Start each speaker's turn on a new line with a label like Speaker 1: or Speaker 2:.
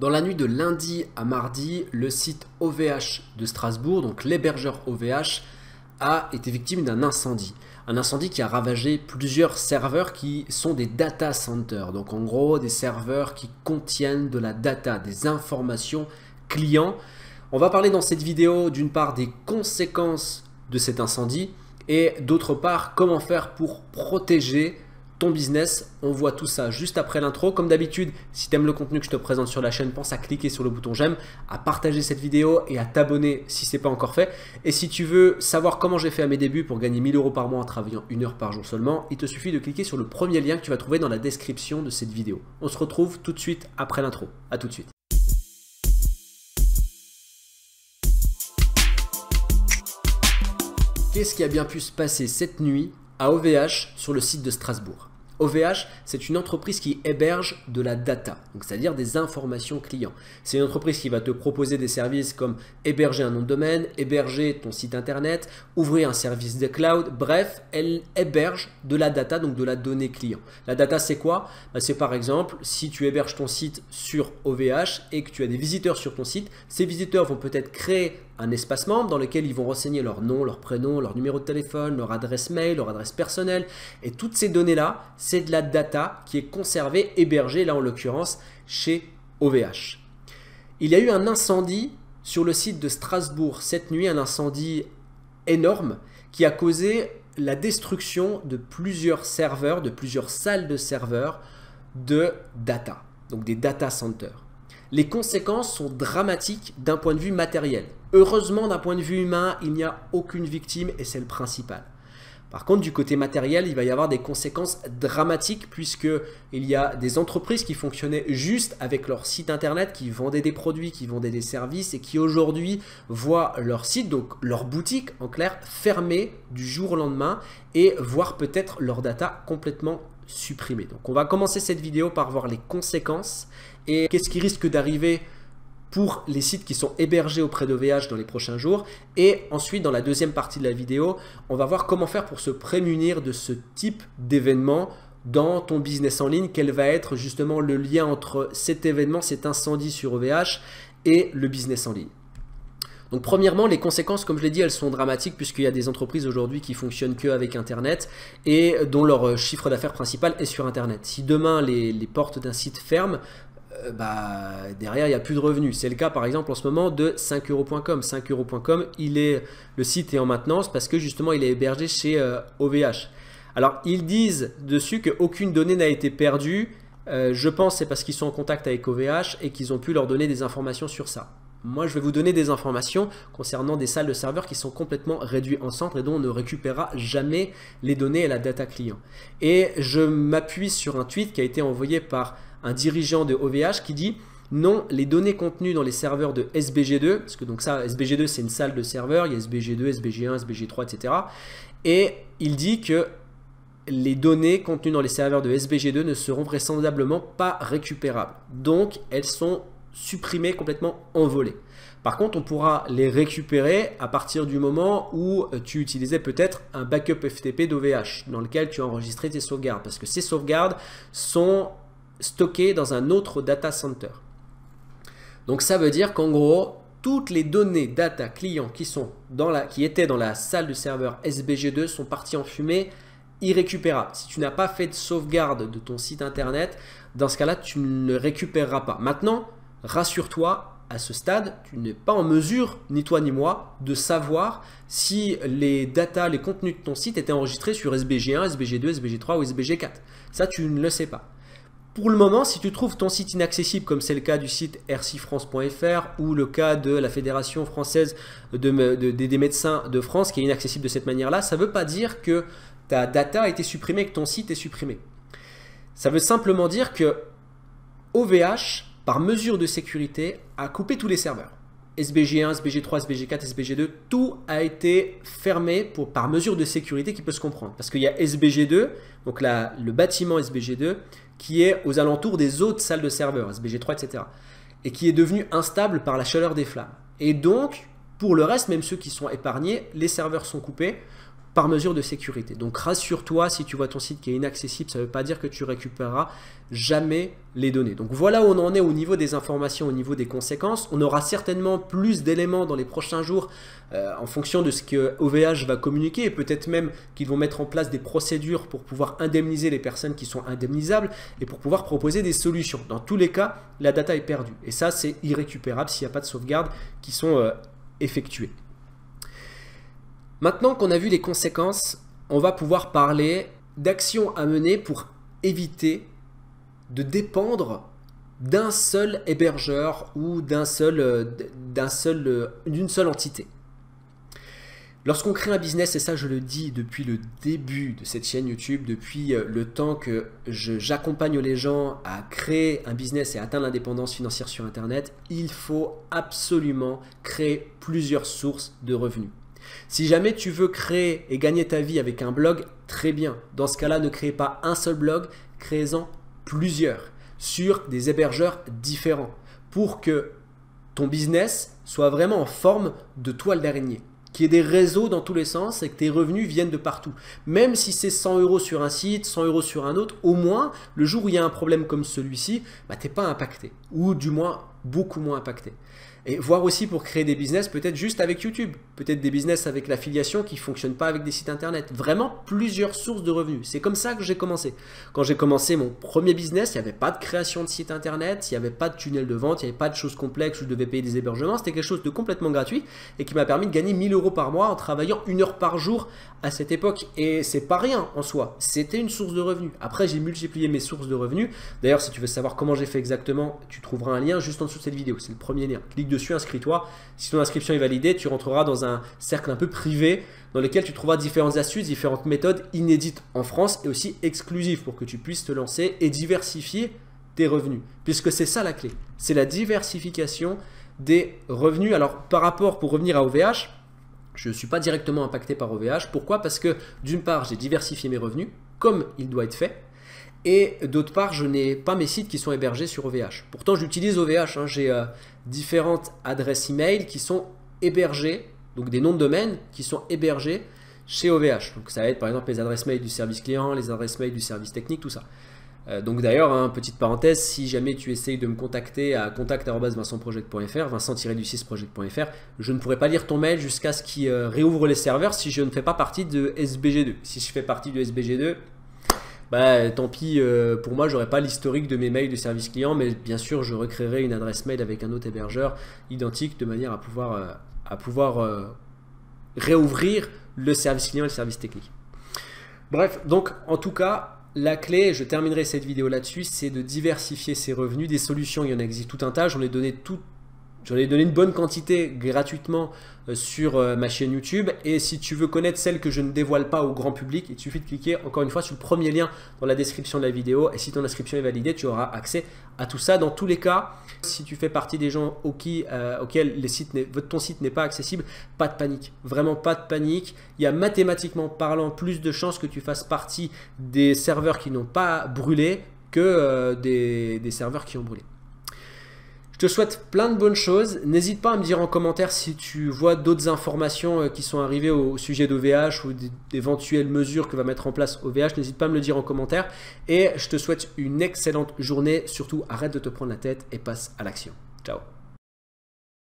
Speaker 1: Dans la nuit de lundi à mardi, le site OVH de Strasbourg, donc l'hébergeur OVH, a été victime d'un incendie. Un incendie qui a ravagé plusieurs serveurs qui sont des data centers. Donc en gros, des serveurs qui contiennent de la data, des informations clients. On va parler dans cette vidéo d'une part des conséquences de cet incendie et d'autre part comment faire pour protéger ton business. On voit tout ça juste après l'intro. Comme d'habitude, si tu aimes le contenu que je te présente sur la chaîne, pense à cliquer sur le bouton j'aime, à partager cette vidéo et à t'abonner si ce n'est pas encore fait. Et si tu veux savoir comment j'ai fait à mes débuts pour gagner 1000 € par mois en travaillant 1 heure par jour seulement, il te suffit de cliquer sur le premier lien que tu vas trouver dans la description de cette vidéo. On se retrouve tout de suite après l'intro. À tout de suite. Qu'est-ce qui a bien pu se passer cette nuit à OVH sur le site de Strasbourg? OVH, c'est une entreprise qui héberge de la data, c'est-à-dire des informations clients. C'est une entreprise qui va te proposer des services comme héberger un nom de domaine, héberger ton site internet, ouvrir un service de cloud. Bref, elle héberge de la data, donc de la donnée client. La data, c'est quoi? C'est par exemple, si tu héberges ton site sur OVH et que tu as des visiteurs sur ton site, ces visiteurs vont peut-être créer un espace membre dans lequel ils vont renseigner leur nom, leur prénom, leur numéro de téléphone, leur adresse mail, leur adresse personnelle. Et toutes ces données-là, c'est de la data qui est conservée, hébergée, là en l'occurrence, chez OVH. Il y a eu un incendie sur le site de Strasbourg cette nuit, un incendie énorme qui a causé la destruction de plusieurs serveurs, de plusieurs salles de serveurs de data, donc des data centers. Les conséquences sont dramatiques d'un point de vue matériel. Heureusement, d'un point de vue humain, il n'y a aucune victime et c'est le principal. Par contre, du côté matériel, il va y avoir des conséquences dramatiques puisqu'il y a des entreprises qui fonctionnaient juste avec leur site internet, qui vendaient des produits, qui vendaient des services et qui aujourd'hui voient leur site, donc leur boutique en clair, fermée du jour au lendemain et voire peut-être leur data complètement supprimée. Donc on va commencer cette vidéo par voir les conséquences et qu'est-ce qui risque d'arriver pour les sites qui sont hébergés auprès d'OVH dans les prochains jours. Et ensuite, dans la deuxième partie de la vidéo, on va voir comment faire pour se prémunir de ce type d'événement dans ton business en ligne. Quel va être justement le lien entre cet événement, cet incendie sur OVH et le business en ligne. Donc premièrement, les conséquences, comme je l'ai dit, elles sont dramatiques puisqu'il y a des entreprises aujourd'hui qui fonctionnent qu'avec Internet et dont leur chiffre d'affaires principal est sur Internet. Si demain les portes d'un site ferment, derrière il n'y a plus de revenus. C'est le cas par exemple en ce moment de 5euros.com. 5euros.com, le site est en maintenance parce que justement il est hébergé chez OVH. Alors ils disent dessus qu'aucune donnée n'a été perdue. Je pense que c'est parce qu'ils sont en contact avec OVH et qu'ils ont pu leur donner des informations sur ça. Moi, je vais vous donner des informations concernant des salles de serveurs qui sont complètement réduites en centre et dont on ne récupérera jamais les données et la data client. Et je m'appuie sur un tweet qui a été envoyé par un dirigeant de OVH qui dit non, les données contenues dans les serveurs de SBG2, parce que donc ça, SBG2 c'est une salle de serveurs, il y a SBG2, SBG1, SBG3, etc. Et il dit que les données contenues dans les serveurs de SBG2 ne seront vraisemblablement pas récupérables. Donc, elles sont supprimées, complètement envolées. Par contre, on pourra les récupérer à partir du moment où tu utilisais peut-être un backup FTP d'OVH dans lequel tu as enregistré tes sauvegardes parce que ces sauvegardes sont stockées dans un autre data center. Donc, ça veut dire qu'en gros, toutes les données data clients qui étaient dans la salle de serveur SBG2 sont parties en fumée, irrécupérable. Si tu n'as pas fait de sauvegarde de ton site internet, dans ce cas-là, tu ne récupéreras pas. Maintenant, rassure-toi, à ce stade, tu n'es pas en mesure, ni toi ni moi, de savoir si les contenus de ton site étaient enregistrés sur SBG1, SBG2, SBG3 ou SBG4. Ça, tu ne le sais pas. Pour le moment, si tu trouves ton site inaccessible, comme c'est le cas du site rcfrance.fr ou le cas de la Fédération française des médecins de France qui est inaccessible de cette manière-là, ça ne veut pas dire que ta data a été supprimée, que ton site est supprimé. Ça veut simplement dire que OVH, par mesure de sécurité, a coupé tous les serveurs. SBG1, SBG3, SBG4, SBG2, tout a été fermé par mesure de sécurité qui peut se comprendre. Parce qu'il y a SBG2, donc le bâtiment SBG2, qui est aux alentours des autres salles de serveurs, SBG3, etc. Et qui est devenu instable par la chaleur des flammes. Et donc, pour le reste, même ceux qui sont épargnés, les serveurs sont coupés. par mesure de sécurité. Donc rassure-toi, si tu vois ton site qui est inaccessible, ça ne veut pas dire que tu récupéreras jamais les données. Donc voilà où on en est au niveau des informations, au niveau des conséquences. On aura certainement plus d'éléments dans les prochains jours en fonction de ce que OVH va communiquer, et peut-être même qu'ils vont mettre en place des procédures pour pouvoir indemniser les personnes qui sont indemnisables et pour pouvoir proposer des solutions. Dans tous les cas, la data est perdue et ça c'est irrécupérable s'il n'y a pas de sauvegarde qui sont effectuées. Maintenant qu'on a vu les conséquences, on va pouvoir parler d'actions à mener pour éviter de dépendre d'un seul hébergeur ou d'une seule entité. Lorsqu'on crée un business, et ça je le dis depuis le début de cette chaîne YouTube, depuis le temps que j'accompagne les gens à créer un business et à atteindre l'indépendance financière sur Internet, il faut absolument créer plusieurs sources de revenus. Si jamais tu veux créer et gagner ta vie avec un blog, très bien. Dans ce cas-là, ne crée pas un seul blog, crée-en plusieurs sur des hébergeurs différents pour que ton business soit vraiment en forme de toile d'araignée, qu'il y ait des réseaux dans tous les sens et que tes revenus viennent de partout. Même si c'est 100 € sur un site, 100 € sur un autre, au moins, le jour où il y a un problème comme celui-ci, bah, tu n'es pas impacté, ou du moins beaucoup moins impacté. Et voir aussi pour créer des business, peut-être juste avec YouTube, peut-être des business avec l'affiliation qui ne fonctionnent pas avec des sites internet. Vraiment plusieurs sources de revenus. C'est comme ça que j'ai commencé. Quand j'ai commencé mon premier business, il n'y avait pas de création de site internet, il n'y avait pas de tunnel de vente, il n'y avait pas de choses complexes où je devais payer des hébergements. C'était quelque chose de complètement gratuit et qui m'a permis de gagner 1000 € par mois en travaillant 1 heure par jour à cette époque. Et c'est pas rien en soi. C'était une source de revenus. Après, j'ai multiplié mes sources de revenus. D'ailleurs, si tu veux savoir comment j'ai fait exactement, tu trouveras un lien juste en dessous de cette vidéo. C'est le premier lien. Clique dessus, inscris-toi. Si ton inscription est validée, tu rentreras dans un cercle un peu privé dans lequel tu trouveras différentes astuces, différentes méthodes inédites en France et aussi exclusives pour que tu puisses te lancer et diversifier tes revenus. Puisque c'est ça la clé. C'est la diversification des revenus. Alors, pour revenir à OVH, je ne suis pas directement impacté par OVH. Pourquoi? Parce que d'une part, j'ai diversifié mes revenus comme il doit être fait. Et d'autre part, je n'ai pas mes sites qui sont hébergés sur OVH. Pourtant, j'utilise OVH. J'ai différentes adresses email qui sont hébergées, donc des noms de domaine qui sont hébergés chez OVH. Donc ça va être par exemple les adresses mail du service client, les adresses mail du service technique, tout ça. Donc d'ailleurs, petite parenthèse, si jamais tu essayes de me contacter à contact@vincentproject.fr, vincent-project.fr, je ne pourrai pas lire ton mail jusqu'à ce qu'il réouvre les serveurs si je ne fais pas partie de SBG2. Si je fais partie de SBG2, bah, tant pis pour moi, j'aurai pas l'historique de mes mails de service client, mais bien sûr, je recréerai une adresse mail avec un autre hébergeur identique de manière à pouvoir réouvrir le service client et le service technique. Bref, donc en tout cas, la clé, je terminerai cette vidéo là-dessus, c'est de diversifier ses revenus. Des solutions, il y en existe tout un tas, j'en ai donné une bonne quantité gratuitement sur ma chaîne YouTube. Et si tu veux connaître celles que je ne dévoile pas au grand public, il suffit de cliquer encore une fois sur le premier lien dans la description de la vidéo. Et si ton inscription est validée, tu auras accès à tout ça. Dans tous les cas, si tu fais partie des gens auxquels ton site n'est pas accessible, pas de panique. Vraiment pas de panique. Il y a mathématiquement parlant plus de chances que tu fasses partie des serveurs qui n'ont pas brûlé que des serveurs qui ont brûlé. Je te souhaite plein de bonnes choses. N'hésite pas à me dire en commentaire si tu vois d'autres informations qui sont arrivées au sujet d'OVH ou d'éventuelles mesures que va mettre en place OVH. N'hésite pas à me le dire en commentaire. Et je te souhaite une excellente journée. Surtout, arrête de te prendre la tête et passe à l'action. Ciao.